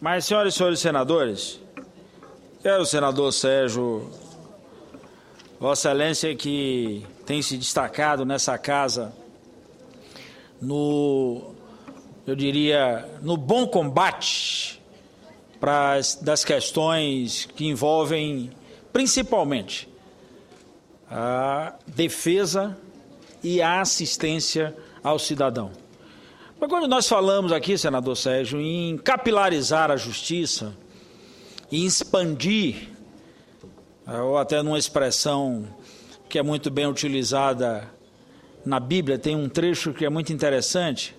Mas, senhoras e senhores senadores, quero o senador Sérgio, Vossa Excelência, que tem se destacado nessa casa no bom combate das questões que envolvem principalmente a defesa e a assistência ao cidadão. Mas quando nós falamos aqui, senador Sérgio, em capilarizar a justiça e expandir, ou até numa expressão que é muito bem utilizada na Bíblia, tem um trecho que é muito interessante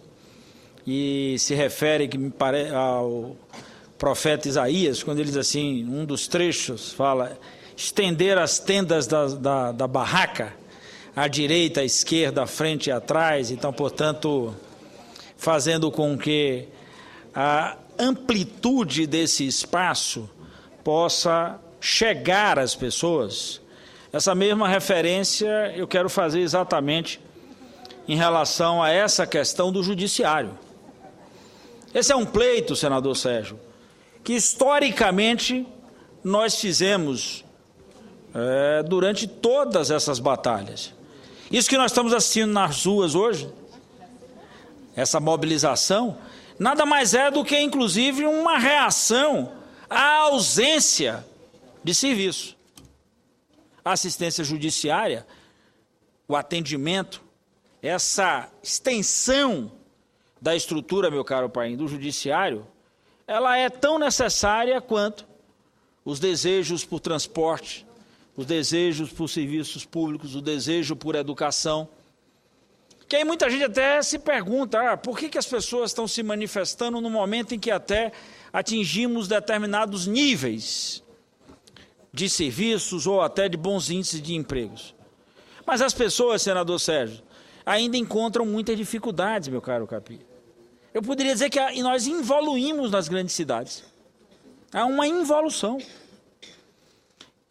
e se refere ao profeta Isaías, quando ele diz assim, um dos trechos fala, estender as tendas da barraca, à direita, à esquerda, à frente e atrás, então, portanto, fazendo com que a amplitude desse espaço possa chegar às pessoas. Essa mesma referência eu quero fazer exatamente em relação a essa questão do judiciário. Esse é um pleito, senador Sérgio, que historicamente nós fizemos durante todas essas batalhas. Isso que nós estamos assistindo nas ruas hoje, essa mobilização, nada mais é do que, inclusive, uma reação à ausência de serviço. A assistência judiciária, o atendimento, essa extensão da estrutura, meu caro pai, do judiciário, ela é tão necessária quanto os desejos por transporte, os desejos por serviços públicos, o desejo por educação. Que aí muita gente até se pergunta, por que as pessoas estão se manifestando no momento em que até atingimos determinados níveis de serviços ou até de bons índices de empregos. Mas as pessoas, senador Sérgio, ainda encontram muitas dificuldades, meu caro Capi. Eu poderia dizer que nós evoluímos nas grandes cidades. Há uma involução.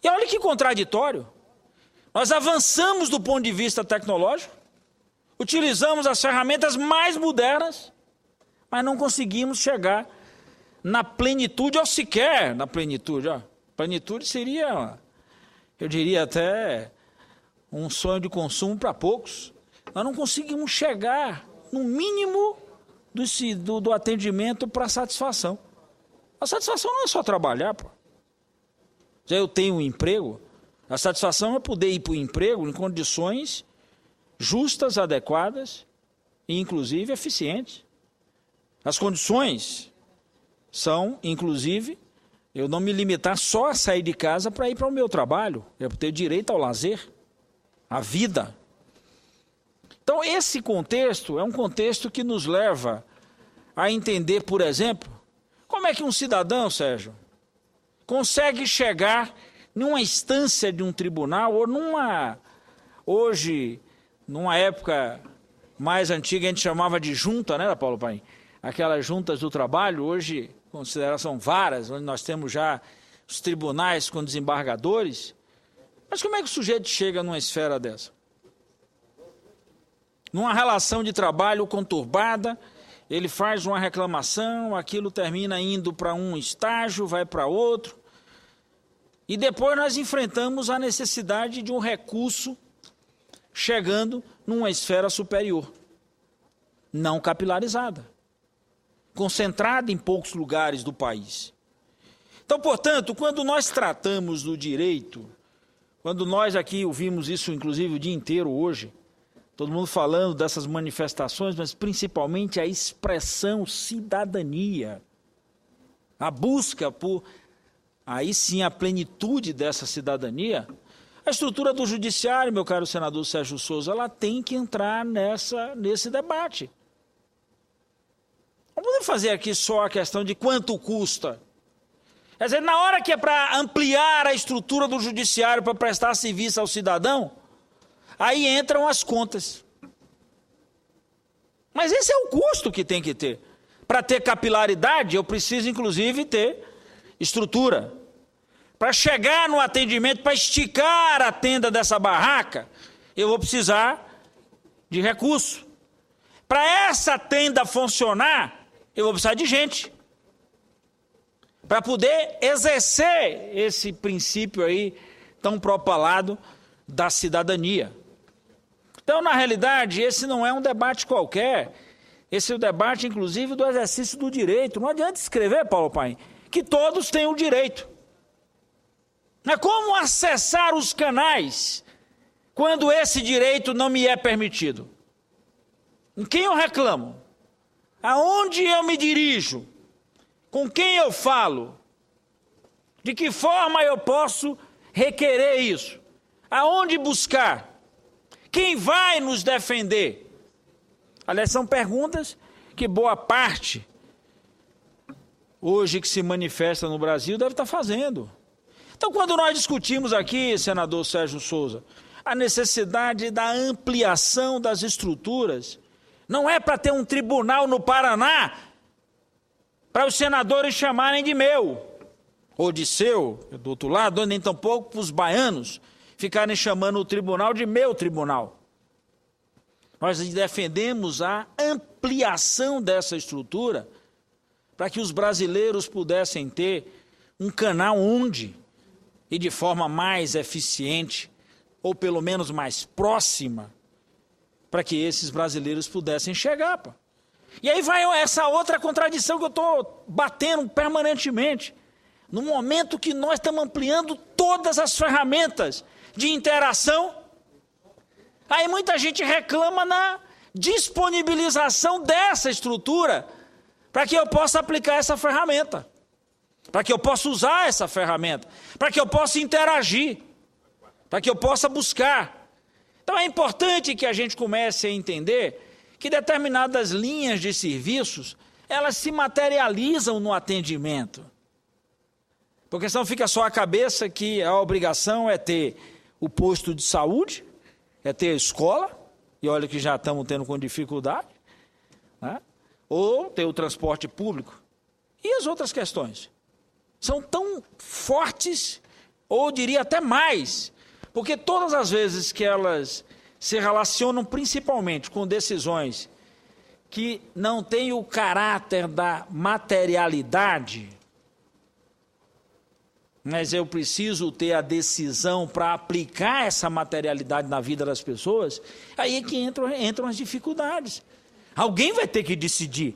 E olha que contraditório. Nós avançamos do ponto de vista tecnológico, utilizamos as ferramentas mais modernas, mas não conseguimos chegar na plenitude, ou sequer na plenitude. Plenitude seria, eu diria até, um sonho de consumo para poucos. Nós não conseguimos chegar no mínimo do atendimento para satisfação. A satisfação não é só trabalhar, pô. Já eu tenho um emprego, a satisfação é poder ir para o emprego em condições justas, adequadas e, inclusive, eficientes. As condições são, inclusive, eu não me limitar só a sair de casa para ir para o meu trabalho, é ter direito ao lazer, à vida. Então, esse contexto é um contexto que nos leva a entender, por exemplo, como é que um cidadão, Sérgio, consegue chegar numa instância de um tribunal ou hoje, numa época mais antiga, a gente chamava de junta, né, Paulo Paim? Aquelas juntas do trabalho, hoje, consideração varas, onde nós temos já os tribunais com desembargadores. Mas como é que o sujeito chega numa esfera dessa? Numa relação de trabalho conturbada, ele faz uma reclamação, aquilo termina indo para um estágio, vai para outro, e depois nós enfrentamos a necessidade de um recurso chegando numa esfera superior, não capilarizada, concentrada em poucos lugares do país. Então, portanto, quando nós tratamos do direito, quando nós aqui ouvimos isso, inclusive, o dia inteiro hoje, todo mundo falando dessas manifestações, mas principalmente a expressão cidadania, a busca por, aí sim, a plenitude dessa cidadania, a estrutura do judiciário, meu caro senador Sérgio Souza, ela tem que entrar nesse debate. Não podemos fazer aqui só a questão de quanto custa. Quer dizer, na hora que é para ampliar a estrutura do judiciário para prestar serviço ao cidadão, aí entram as contas. Mas esse é o custo que tem que ter. Para ter capilaridade, eu preciso, inclusive, ter estrutura. Para chegar no atendimento, para esticar a tenda dessa barraca, eu vou precisar de recurso. Para essa tenda funcionar, eu vou precisar de gente. para poder exercer esse princípio aí tão propalado da cidadania. Então, na realidade, esse não é um debate qualquer, esse é o debate, inclusive, do exercício do direito. Não adianta escrever, Paulo Paim, que todos têm o direito. Mas como acessar os canais quando esse direito não me é permitido? Em quem eu reclamo? Aonde eu me dirijo? Com quem eu falo? De que forma eu posso requerer isso? Aonde buscar? Quem vai nos defender? Aliás, são perguntas que boa parte, hoje que se manifesta no Brasil, deve estar fazendo. Então, quando nós discutimos aqui, senador Sérgio Souza, a necessidade da ampliação das estruturas, não é para ter um tribunal no Paraná para os senadores chamarem de meu, ou de seu, do outro lado, nem tampouco para os baianos ficarem chamando o tribunal de meu tribunal. Nós defendemos a ampliação dessa estrutura para que os brasileiros pudessem ter um canal onde, e de forma mais eficiente, ou pelo menos mais próxima, para que esses brasileiros pudessem chegar. Pô. E aí vai essa outra contradição que eu estou batendo permanentemente. No momento que nós estamos ampliando todas as ferramentas de interação, aí muita gente reclama na disponibilização dessa estrutura para que eu possa aplicar essa ferramenta, para que eu possa usar essa ferramenta, para que eu possa interagir, para que eu possa buscar. Então é importante que a gente comece a entender que determinadas linhas de serviços, elas se materializam no atendimento. Porque senão fica só a cabeça que a obrigação é ter o posto de saúde, é ter a escola, e olha que já estamos tendo com dificuldade, né? Ou ter o transporte público. E as outras questões? São tão fortes, ou diria até mais, porque todas as vezes que elas se relacionam principalmente com decisões que não têm o caráter da materialidade, mas eu preciso ter a decisão para aplicar essa materialidade na vida das pessoas, aí é que entram as dificuldades. Alguém vai ter que decidir,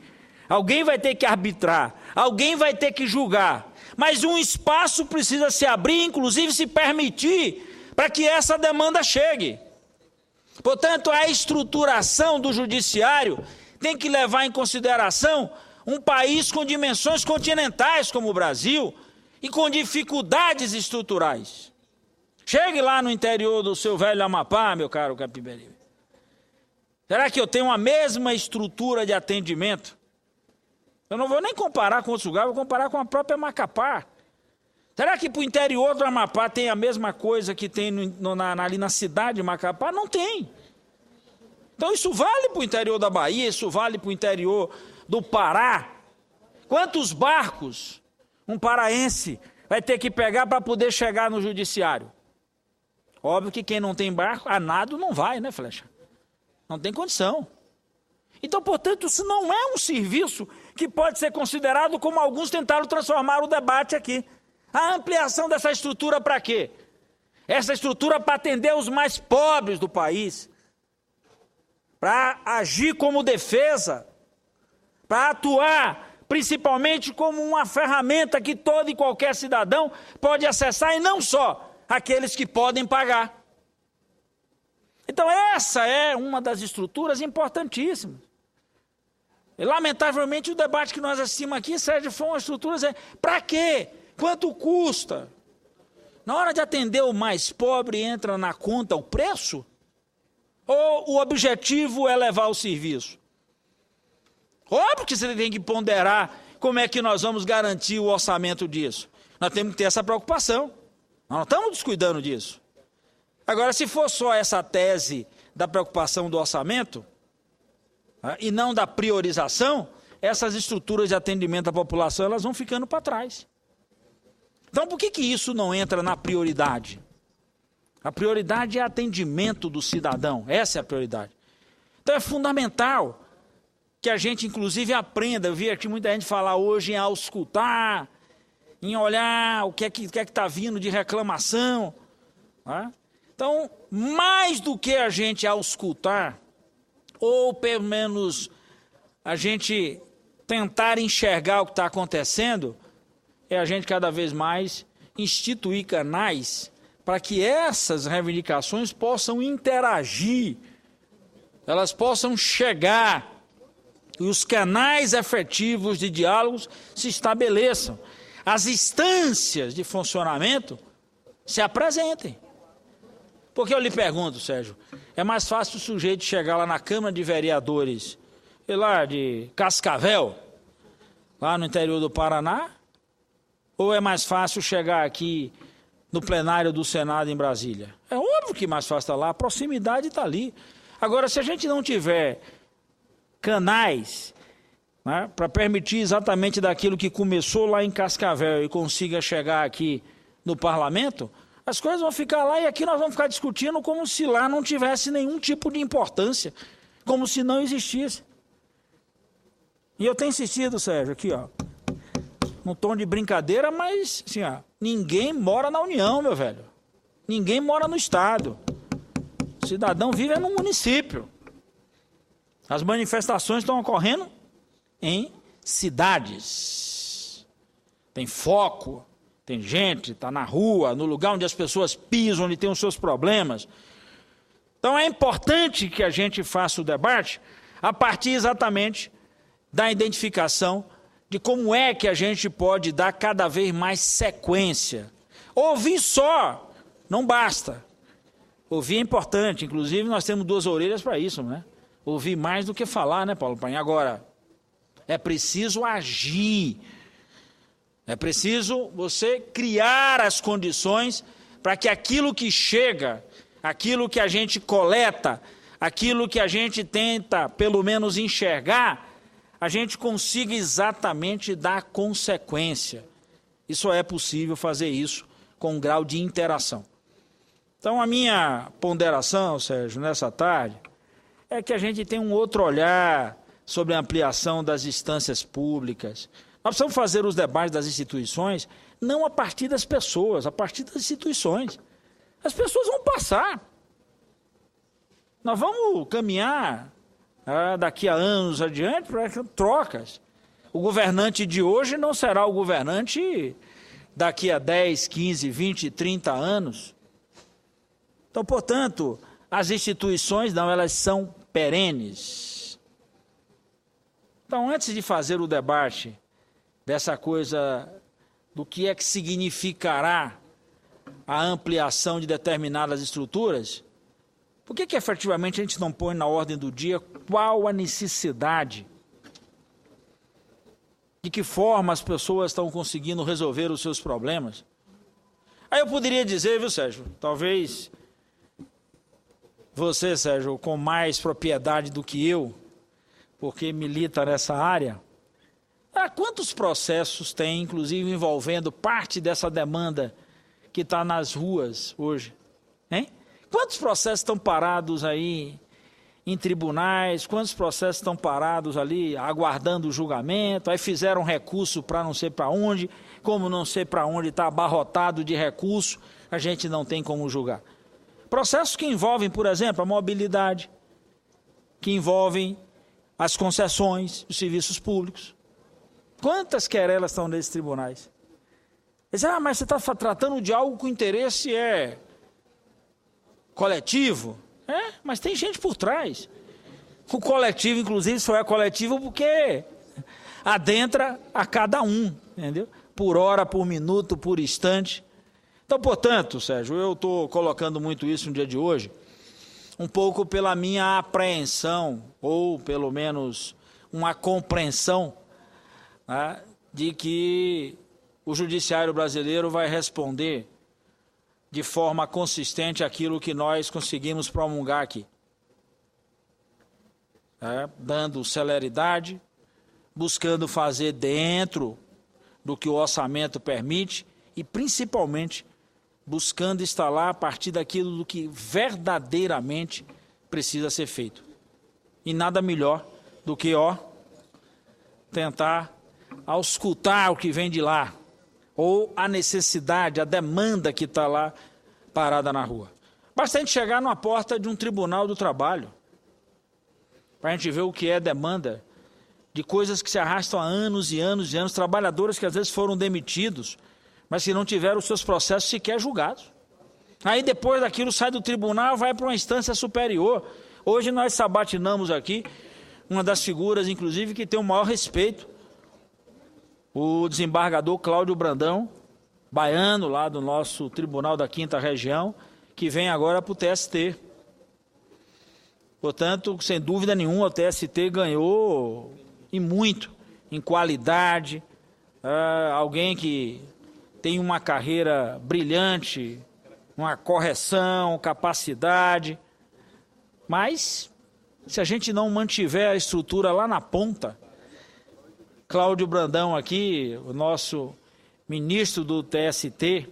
alguém vai ter que arbitrar, alguém vai ter que julgar, mas um espaço precisa se abrir, inclusive se permitir, para que essa demanda chegue. Portanto, a estruturação do judiciário tem que levar em consideração um país com dimensões continentais como o Brasil e com dificuldades estruturais. Chegue lá no interior do seu velho Amapá, meu caro Capiberibe. Será que eu tenho a mesma estrutura de atendimento? Eu não vou nem comparar com outros lugares, vou comparar com a própria Macapá. Será que para o interior do Amapá tem a mesma coisa que tem ali na cidade de Macapá? Não tem. Então isso vale para o interior da Bahia, isso vale para o interior do Pará. Quantos barcos um paraense vai ter que pegar para poder chegar no judiciário? Óbvio que quem não tem barco, a nado não vai, né, Flecha? Não tem condição. Então, portanto, isso não é um serviço que pode ser considerado como alguns tentaram transformar o debate aqui. A ampliação dessa estrutura para quê? Essa estrutura para atender os mais pobres do país, para agir como defesa, para atuar principalmente como uma ferramenta que todo e qualquer cidadão pode acessar, e não só aqueles que podem pagar. Então essa é uma das estruturas importantíssimas. E, lamentavelmente, o debate que nós assistimos aqui, Sérgio, foi uma estrutura... Para quê? Quanto custa? Na hora de atender o mais pobre, entra na conta o preço? Ou o objetivo é levar o serviço? Óbvio que você tem que ponderar como é que nós vamos garantir o orçamento disso. Nós temos que ter essa preocupação. Nós não estamos descuidando disso. Agora, se for só essa tese da preocupação do orçamento, e não da priorização, essas estruturas de atendimento à população, elas vão ficando para trás. Então, por que isso não entra na prioridade? A prioridade é atendimento do cidadão, essa é a prioridade. Então, é fundamental que a gente, inclusive, aprenda. Eu vi aqui muita gente falar hoje em auscultar, em olhar o que é que está vindo de reclamação. Né? Então, mais do que a gente auscultar, ou pelo menos a gente tentar enxergar o que está acontecendo, é a gente cada vez mais instituir canais para que essas reivindicações possam interagir, elas possam chegar e os canais efetivos de diálogos se estabeleçam. As instâncias de funcionamento se apresentem. Porque eu lhe pergunto, Sérgio, é mais fácil o sujeito chegar lá na Câmara de Vereadores, lá de Cascavel, lá no interior do Paraná, ou é mais fácil chegar aqui no plenário do Senado em Brasília? É óbvio que mais fácil está lá, a proximidade está ali. Agora, se a gente não tiver canais, né, para permitir exatamente daquilo que começou lá em Cascavel e consiga chegar aqui no parlamento, as coisas vão ficar lá e aqui nós vamos ficar discutindo como se lá não tivesse nenhum tipo de importância, como se não existisse. E eu tenho insistido, Sérgio, aqui, ó, num tom de brincadeira, mas assim, ó, ninguém mora na União, meu velho. Ninguém mora no Estado. O cidadão vive no município. As manifestações estão ocorrendo em cidades. Tem foco, tem gente, está na rua, no lugar onde as pessoas pisam, onde tem os seus problemas. Então é importante que a gente faça o debate a partir exatamente da identificação de como é que a gente pode dar cada vez mais sequência. Ouvir só não basta. Ouvir é importante, inclusive nós temos 2 orelhas para isso, né? Ouvir mais do que falar, né, Paulo Paim? Agora, é preciso agir. É preciso você criar as condições para que aquilo que chega, aquilo que a gente coleta, aquilo que a gente tenta, pelo menos, enxergar, a gente consiga exatamente dar consequência. E só é possível fazer isso com um grau de interação. Então, a minha ponderação, Sérgio, nessa tarde, é que a gente tem um outro olhar sobre a ampliação das instâncias públicas. Nós precisamos fazer os debates das instituições não a partir das pessoas, a partir das instituições. As pessoas vão passar. Nós vamos caminhar daqui a anos adiante para trocas. O governante de hoje não será o governante daqui a 10, 15, 20, 30 anos. Então, portanto, as instituições não, elas são perenes. Então, antes de fazer o debate dessa coisa do que é que significará a ampliação de determinadas estruturas, por que efetivamente a gente não põe na ordem do dia qual a necessidade? De que forma as pessoas estão conseguindo resolver os seus problemas? Aí eu poderia dizer, viu, Sérgio, talvez você, Sérgio, com mais propriedade do que eu, porque milita nessa área, quantos processos tem, inclusive, envolvendo parte dessa demanda que está nas ruas hoje? Hein? Quantos processos estão parados aí em tribunais? Quantos processos estão parados ali, aguardando o julgamento? Aí fizeram recurso para não sei para onde, como não sei para onde está abarrotado de recurso, a gente não tem como julgar. Processos que envolvem, por exemplo, a mobilidade, que envolvem as concessões, os serviços públicos. Quantas querelas estão nesses tribunais? Eles dizem, mas você está tratando de algo que o interesse é coletivo. Mas tem gente por trás. O coletivo, inclusive, só é coletivo porque adentra a cada um, entendeu? Por hora, por minuto, por instante. Então, portanto, Sérgio, eu estou colocando muito isso no dia de hoje, um pouco pela minha apreensão, ou pelo menos uma compreensão, né, de que o judiciário brasileiro vai responder de forma consistente aquilo que nós conseguimos promulgar aqui. Dando celeridade, buscando fazer dentro do que o orçamento permite e, principalmente, buscando instalar a partir daquilo do que verdadeiramente precisa ser feito. E nada melhor do que, tentar auscultar o que vem de lá, ou a necessidade, a demanda que está lá parada na rua. Basta a gente chegar numa porta de um tribunal do trabalho, para a gente ver o que é demanda de coisas que se arrastam há anos e anos e anos, trabalhadores que às vezes foram demitidos, mas que não tiveram os seus processos sequer julgados. Aí depois daquilo sai do tribunal, vai para uma instância superior. Hoje nós sabatinamos aqui uma das figuras, inclusive, que tem o maior respeito, o desembargador Cláudio Brandão, baiano lá do nosso Tribunal da 5ª Região, que vem agora para o TST. Portanto, sem dúvida nenhuma, o TST ganhou e muito em qualidade, alguém que tem uma carreira brilhante, uma correção, capacidade, mas se a gente não mantiver a estrutura lá na ponta, Cláudio Brandão aqui, o nosso ministro do TST,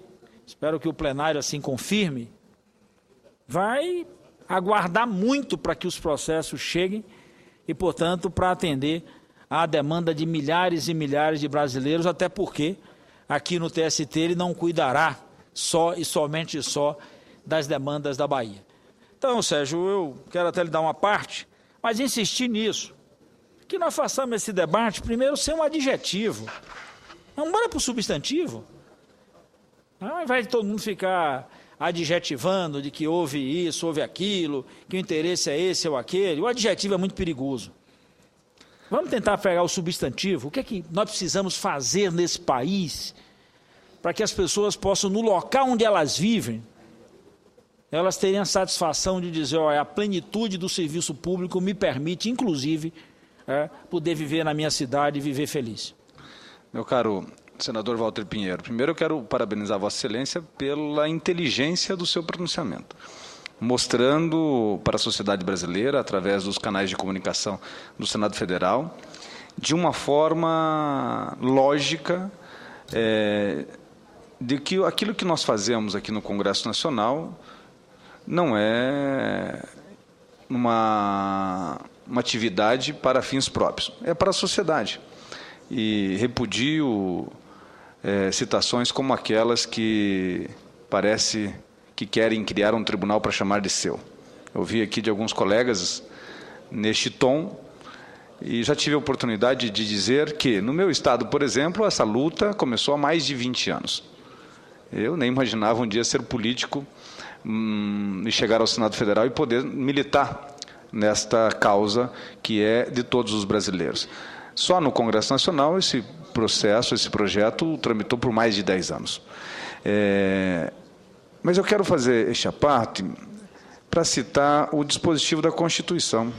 espero que o plenário assim confirme, vai aguardar muito para que os processos cheguem e, portanto, para atender à demanda de milhares e milhares de brasileiros, até porque aqui no TST ele não cuidará só e somente só das demandas da Bahia. Então, Sérgio, eu quero até lhe dar uma parte, mas insistir nisso, que nós façamos esse debate, primeiro, sem um adjetivo. Não bora para o substantivo. Ao invés de todo mundo ficar adjetivando de que houve isso, houve aquilo, que o interesse é esse ou aquele, o adjetivo é muito perigoso. Vamos tentar pegar o substantivo. O que é que nós precisamos fazer nesse país para que as pessoas possam, no local onde elas vivem, elas terem a satisfação de dizer, olha, a plenitude do serviço público me permite, inclusive, poder viver na minha cidade e viver feliz. Meu caro senador Walter Pinheiro, primeiro eu quero parabenizar Vossa Excelência pela inteligência do seu pronunciamento, mostrando para a sociedade brasileira, através dos canais de comunicação do Senado Federal, de uma forma lógica, de que aquilo que nós fazemos aqui no Congresso Nacional não é uma atividade para fins próprios, é para a sociedade. E repudio citações como aquelas que parece que querem criar um tribunal para chamar de seu. Eu ouvi aqui de alguns colegas neste tom e já tive a oportunidade de dizer que, no meu estado, por exemplo, essa luta começou há mais de 20 anos. Eu nem imaginava um dia ser político e chegar ao Senado Federal e poder militar nesta causa que é de todos os brasileiros. Só no Congresso Nacional esse processo, esse projeto tramitou por mais de 10 anos. Mas eu quero fazer esta parte para citar o dispositivo da Constituição,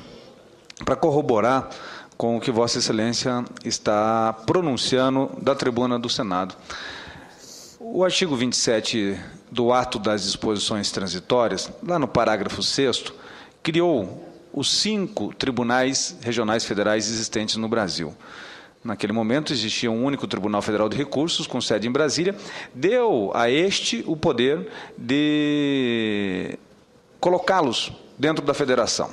para corroborar com o que Vossa Excelência está pronunciando da tribuna do Senado. O artigo 27 do Ato das Disposições Transitórias, lá no parágrafo 6º, criou os 5 tribunais regionais federais existentes no Brasil. Naquele momento existia um único Tribunal Federal de Recursos, com sede em Brasília, deu a este o poder de colocá-los dentro da federação,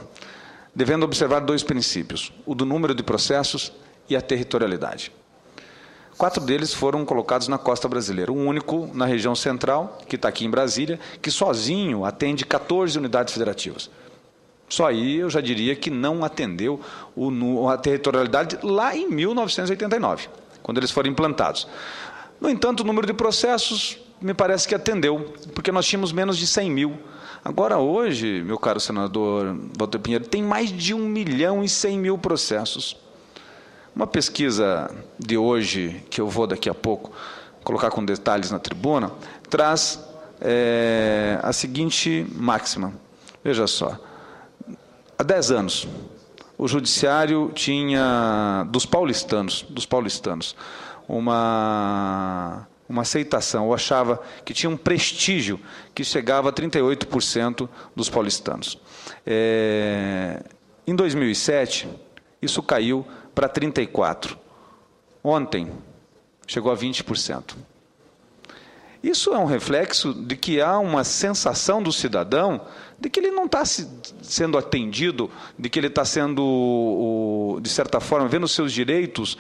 devendo observar 2 princípios, o do número de processos e a territorialidade. 4 deles foram colocados na costa brasileira, um único na região central, que está aqui em Brasília, que sozinho atende 14 unidades federativas. Só aí eu já diria que não atendeu a territorialidade lá em 1989, quando eles foram implantados. No entanto, o número de processos me parece que atendeu, porque nós tínhamos menos de 100 mil. Agora, hoje, meu caro senador Walter Pinheiro, tem mais de 1.100.000 processos. Uma pesquisa de hoje, que eu vou daqui a pouco colocar com detalhes na tribuna, traz a seguinte máxima. Veja só. Há 10 anos, o judiciário tinha, dos paulistanos, uma aceitação, ou achava que tinha um prestígio que chegava a 38% dos paulistanos. Em 2007, isso caiu para 34%. Ontem, chegou a 20%. Isso é um reflexo de que há uma sensação do cidadão de que ele não está sendo atendido, de que ele está sendo, de certa forma, vendo os seus direitos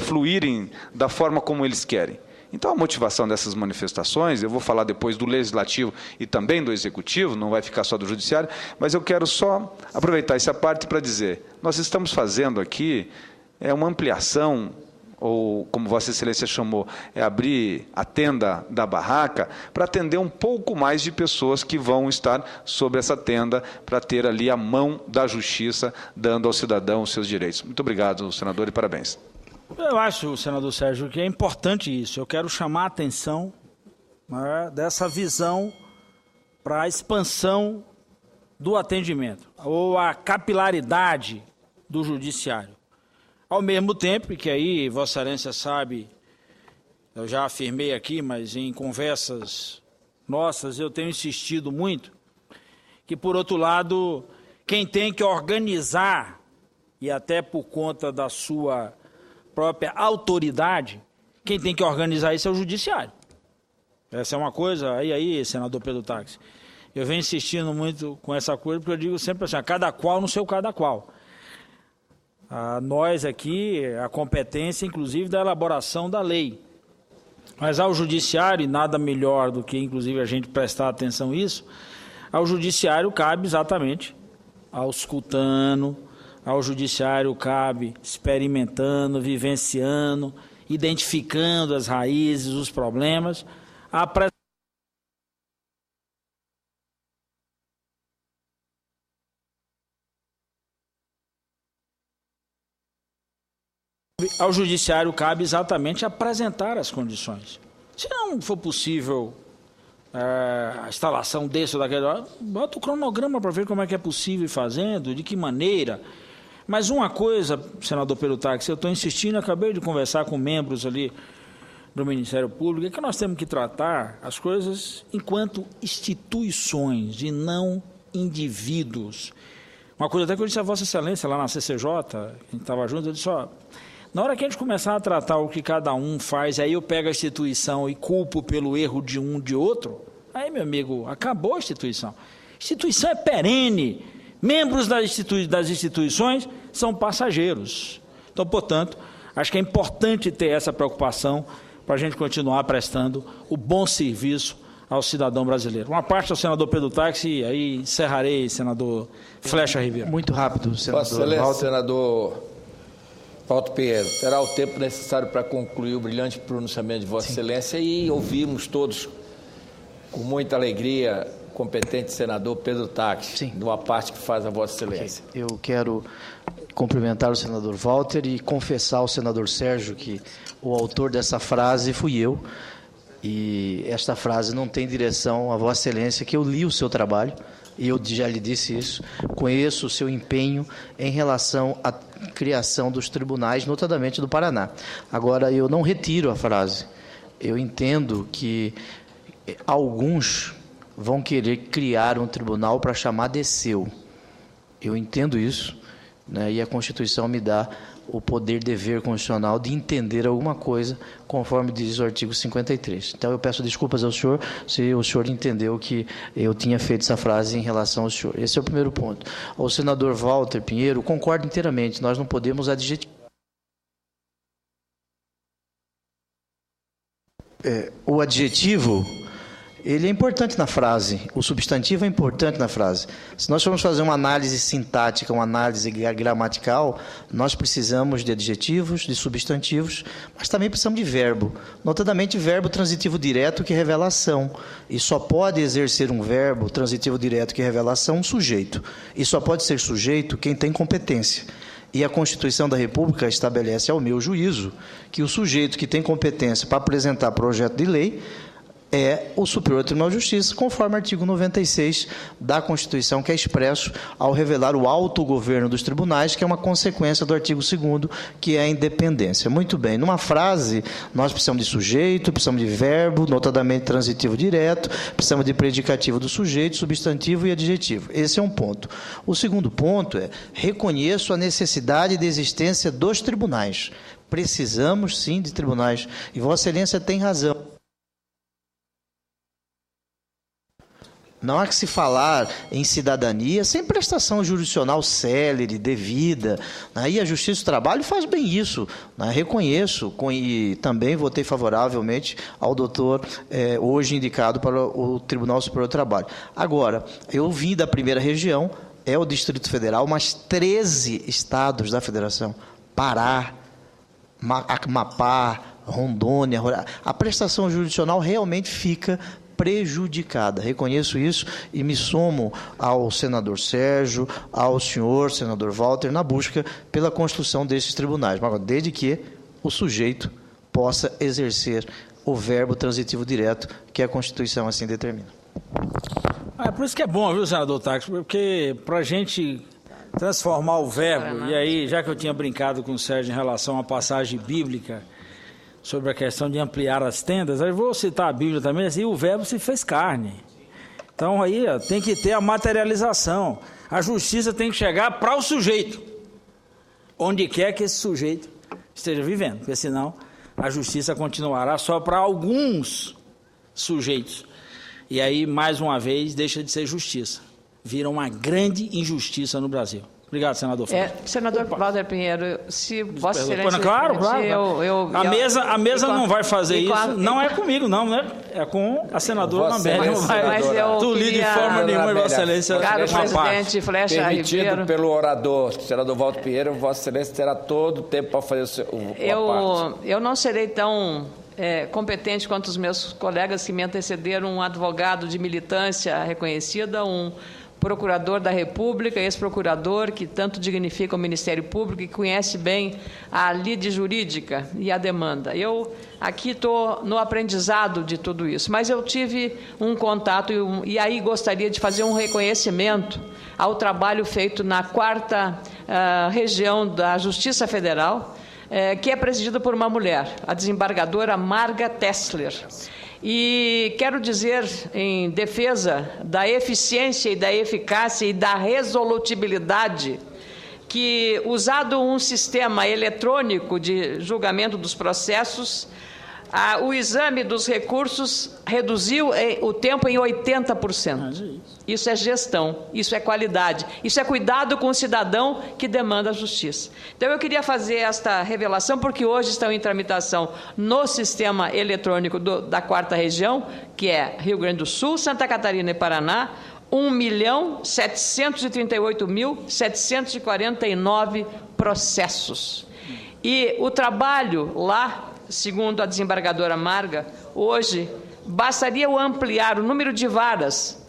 fluírem da forma como eles querem. Então, a motivação dessas manifestações, eu vou falar depois do Legislativo e também do Executivo, não vai ficar só do Judiciário, mas eu quero só aproveitar essa parte para dizer, nós estamos fazendo aqui uma ampliação, ou como Vossa Excelência chamou, abrir a tenda da barraca para atender um pouco mais de pessoas que vão estar sobre essa tenda para ter ali a mão da justiça dando ao cidadão os seus direitos. Muito obrigado, senador, e parabéns. Eu acho, senador Sérgio, que é importante isso. Eu quero chamar a atenção, né, dessa visão para a expansão do atendimento, ou a capilaridade do judiciário. Ao mesmo tempo, que aí Vossa Excelência sabe, eu já afirmei aqui, mas em conversas nossas eu tenho insistido muito, que, por outro lado, quem tem que organizar, e até por conta da sua própria autoridade, quem tem que organizar isso é o judiciário. Essa é uma coisa, aí, senador Pedro Táxi, eu venho insistindo muito com essa coisa, porque eu digo sempre assim, cada qual no seu cada qual. Nós aqui, a competência, inclusive, da elaboração da lei. Mas ao judiciário, e nada melhor do que, inclusive, a gente prestar atenção a isso, ao judiciário cabe exatamente auscultando, ao judiciário cabe experimentando, vivenciando, identificando as raízes, os problemas, ao judiciário cabe exatamente apresentar as condições. Se não for possível a instalação desse ou daquele, bota o cronograma para ver como é que é possível ir fazendo, de que maneira. Mas uma coisa, senador Pedro Táxi, eu estou insistindo, acabei de conversar com membros ali do Ministério Público, é que nós temos que tratar as coisas enquanto instituições e não indivíduos. Uma coisa até que eu disse a Vossa Excelência lá na CCJ, a gente estava junto, eu disse, na hora que a gente começar a tratar o que cada um faz, aí eu pego a instituição e culpo pelo erro de um de outro, aí, meu amigo, acabou a instituição. Instituição é perene. Membros das instituições são passageiros. Então, portanto, acho que é importante ter essa preocupação para a gente continuar prestando o bom serviço ao cidadão brasileiro. Uma parte ao senador Pedro Táxi, e aí encerrarei, senador Flecha Ribeiro. Muito rápido, senador. Vossa Excelência, senador Walter Pinheiro, terá o tempo necessário para concluir o brilhante pronunciamento de Vossa Excelência e ouvirmos todos, com muita alegria, o competente senador Pedro Táxi, numa parte que faz a Vossa Excelência. Eu quero cumprimentar o senador Walter e confessar ao senador Sérgio que o autor dessa frase fui eu, e esta frase não tem direção a Vossa Excelência, que eu li o seu trabalho, e eu já lhe disse isso, conheço o seu empenho em relação à criação dos tribunais, notadamente do Paraná. Agora, eu não retiro a frase. Eu entendo que alguns vão querer criar um tribunal para chamar de seu. Eu entendo isso, né, e a Constituição me dá o poder-dever constitucional de entender alguma coisa, conforme diz o artigo 53. Então, eu peço desculpas ao senhor se o senhor entendeu que eu tinha feito essa frase em relação ao senhor. Esse é o primeiro ponto. Ao senador Walter Pinheiro, concordo inteiramente, nós não podemos adjetivar. O adjetivo, ele é importante na frase, o substantivo é importante na frase. Se nós formos fazer uma análise sintática, uma análise gramatical, nós precisamos de adjetivos, de substantivos, mas também precisamos de verbo, notadamente verbo transitivo direto que revela ação. E só pode exercer um verbo transitivo direto que revela ação um sujeito. E só pode ser sujeito quem tem competência. E a Constituição da República estabelece, ao meu juízo, que o sujeito que tem competência para apresentar projeto de lei é o Superior Tribunal de Justiça, conforme o artigo 96 da Constituição, que é expresso ao revelar o autogoverno dos tribunais, que é uma consequência do artigo 2º, que é a independência. Muito bem, numa frase, nós precisamos de sujeito, precisamos de verbo, notadamente transitivo direto, precisamos de predicativo do sujeito, substantivo e adjetivo. Esse é um ponto. O segundo ponto é, reconheço a necessidade de existência dos tribunais. Precisamos, sim, de tribunais. E Vossa Excelência tem razão. Não há que se falar em cidadania sem prestação jurisdicional célere, devida. Aí a Justiça do Trabalho faz bem isso. Reconheço e também votei favoravelmente ao doutor hoje indicado para o Tribunal Superior do Trabalho. Agora, eu vim da primeira região, é o Distrito Federal, mas 13 estados da Federação. Pará, Amapá, Rondônia. A prestação jurisdicional realmente fica prejudicada. Reconheço isso e me somo ao senador Sérgio, ao senhor senador Walter, na busca pela construção desses tribunais, mas desde que o sujeito possa exercer o verbo transitivo direto que a Constituição assim determina. É por isso que é bom, viu, senador Tax, porque para a gente transformar o verbo, e aí, já que eu tinha brincado com o Sérgio em relação à passagem bíblica sobre a questão de ampliar as tendas, eu vou citar a Bíblia também, assim, o verbo se fez carne. Então aí tem que ter a materialização. A justiça tem que chegar para o sujeito, onde quer que esse sujeito esteja vivendo, porque senão a justiça continuará só para alguns sujeitos. E aí, mais uma vez, deixa de ser justiça. Vira uma grande injustiça no Brasil. Obrigado, senador. Senador Walter Pinheiro, se Vossa Excelência... Claro. A mesa não vai fazer isso. Não é comigo, não, né? É com a senadora Amélia. Tu lida de forma nenhuma, Vossa Excelência. Caro presidente Flecha Permitido Ribeiro, pelo orador, senador Walter Pinheiro, Vossa Excelência terá todo o tempo para fazer a parte. Eu não serei tão competente quanto os meus colegas que me antecederam, um advogado de militância reconhecida, um procurador da República, ex-procurador, que tanto dignifica o Ministério Público e conhece bem a lide jurídica e a demanda. Eu aqui estou no aprendizado de tudo isso, mas eu tive um contato e aí gostaria de fazer um reconhecimento ao trabalho feito na 4ª região da Justiça Federal, que é presidida por uma mulher, a desembargadora Marga Tessler. E quero dizer, em defesa da eficiência e da eficácia e da resolutibilidade, que, usado um sistema eletrônico de julgamento dos processos, o exame dos recursos reduziu o tempo em 80%. Isso é gestão, isso é qualidade, isso é cuidado com o cidadão que demanda a justiça. Então, eu queria fazer esta revelação, porque hoje estão em tramitação no sistema eletrônico da 4ª região, que é Rio Grande do Sul, Santa Catarina e Paraná, 1.738.749 processos. E o trabalho lá, segundo a desembargadora Marga, hoje bastaria eu ampliar o número de varas,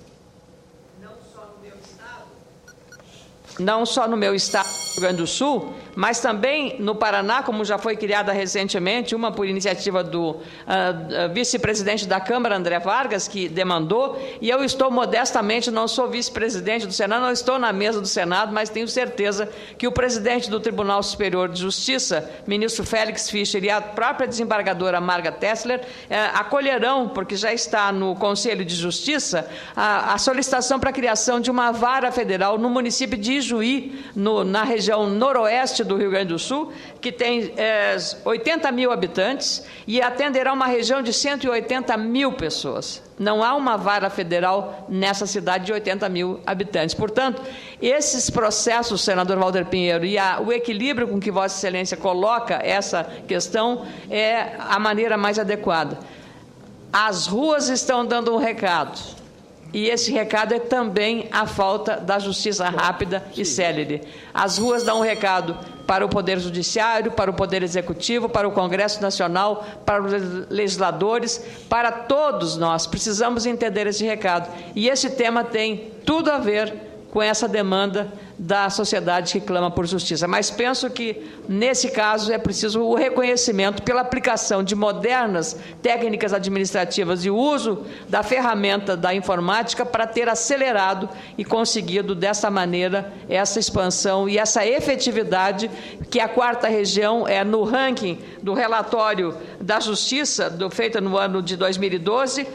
não só no meu estado, Rio Grande do Sul, mas também no Paraná, como já foi criada recentemente, uma por iniciativa do vice-presidente da Câmara, André Vargas, que demandou, e eu estou modestamente, não sou vice-presidente do Senado, não estou na mesa do Senado, mas tenho certeza que o presidente do Tribunal Superior de Justiça, ministro Félix Fischer, e a própria desembargadora Marga Tessler acolherão, porque já está no Conselho de Justiça, a solicitação para a criação de uma vara federal no município de Ijuí, na região noroeste do Rio Grande do Sul, que tem 80 mil habitantes e atenderá uma região de 180 mil pessoas. Não há uma vara federal nessa cidade de 80 mil habitantes. Portanto, esses processos, senador Walter Pinheiro, e o equilíbrio com que Vossa Excelência coloca essa questão é a maneira mais adequada. As ruas estão dando um recado. E esse recado é também a falta da justiça rápida e célere. As ruas dão um recado para o Poder Judiciário, para o Poder Executivo, para o Congresso Nacional, para os legisladores, para todos nós. Precisamos entender esse recado. E esse tema tem tudo a ver com essa demanda da sociedade que clama por justiça. Mas penso que, nesse caso, é preciso o reconhecimento pela aplicação de modernas técnicas administrativas e o uso da ferramenta da informática para ter acelerado e conseguido, dessa maneira, essa expansão e essa efetividade que a 4ª região no ranking do relatório da Justiça, feito no ano de 2012,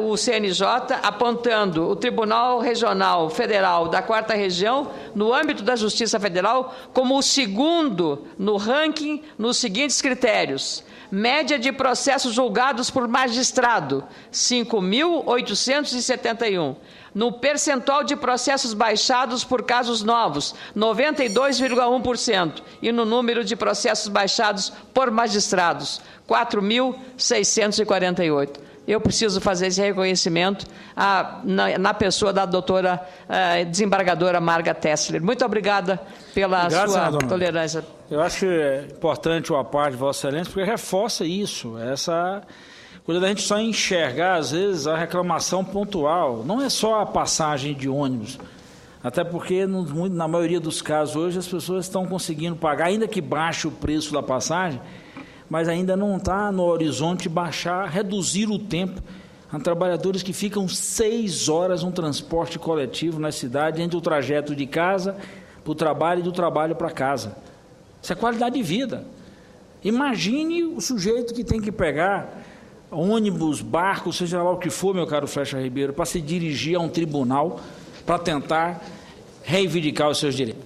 o CNJ, apontando o Tribunal Regional Federal da 4ª região no no âmbito da Justiça Federal, como o segundo no ranking nos seguintes critérios: média de processos julgados por magistrado, 5.871. No percentual de processos baixados por casos novos, 92,1%. E no número de processos baixados por magistrados, 4.648. Eu preciso fazer esse reconhecimento na pessoa da doutora desembargadora Marga Tessler. Muito obrigada pela sua tolerância. Eu acho que é importante o à parte de Vossa Excelência, porque reforça isso, essa coisa da gente só enxergar, às vezes, a reclamação pontual. Não é só a passagem de ônibus, até porque, na maioria dos casos hoje, as pessoas estão conseguindo pagar, ainda que baixe o preço da passagem, mas ainda não está no horizonte baixar, reduzir o tempo. Há trabalhadores que ficam 6 horas no transporte coletivo na cidade, entre o trajeto de casa para o trabalho e do trabalho para casa. Isso é qualidade de vida. Imagine o sujeito que tem que pegar ônibus, barco, seja lá o que for, meu caro Flecha Ribeiro, para se dirigir a um tribunal para tentar reivindicar os seus direitos.